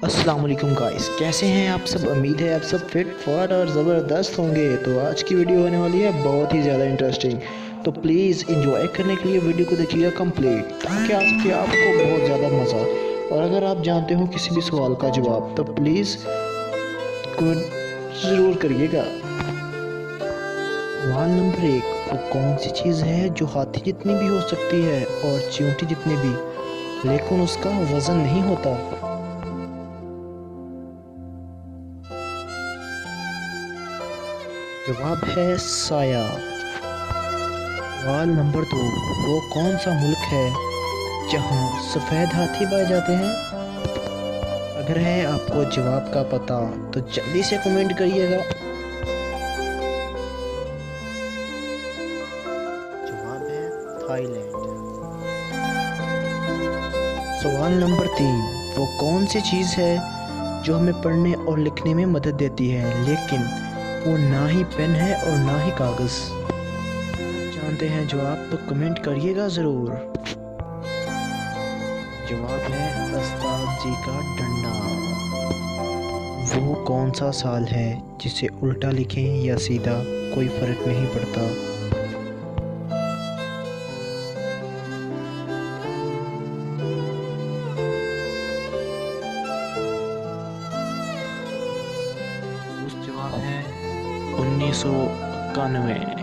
अस्सलाम वालेकुम गाइस, कैसे हैं आप सब। उम्मीद है आप सब फिट फाट और ज़बरदस्त होंगे। तो आज की वीडियो होने वाली है बहुत ही ज़्यादा इंटरेस्टिंग। तो प्लीज़ इंजॉय करने के लिए वीडियो को देखिएगा कंप्लीट, ताकि आ सके आपको बहुत ज़्यादा मज़ा। और अगर आप जानते हो किसी भी सवाल का जवाब तो प्लीज़ कमेंट ज़रूर करिएगा। सवाल नंबर 1, वो कौन सी चीज़ है जो हाथी जितनी भी हो सकती है और चींटी जितनी भी, लेकिन उसका वज़न नहीं होता। जवाब है साया। सवाल नंबर 2, वो कौन सा मुल्क है जहां सफ़ेद हाथी पाए जाते हैं। अगर है आपको जवाब का पता तो जल्दी से कमेंट करिएगा। जवाब है थाईलैंड। सवाल नंबर 3, वो कौन सी चीज़ है जो हमें पढ़ने और लिखने में मदद देती है, लेकिन वो ना ही पेन है और ना ही कागज़। जानते हैं जवाब तो कमेंट करिएगा ज़रूर। जवाब है उस्ताद जी का डंडा। वो कौन सा साल है जिसे उल्टा लिखें या सीधा कोई फ़र्क नहीं पड़ता। उस जवाब है 1991।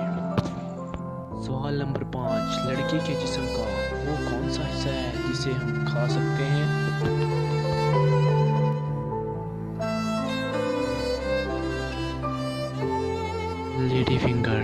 सवाल नंबर 5, लड़की के जिस्म का वो कौन सा हिस्सा है जिसे हम खा सकते हैं। Lady finger.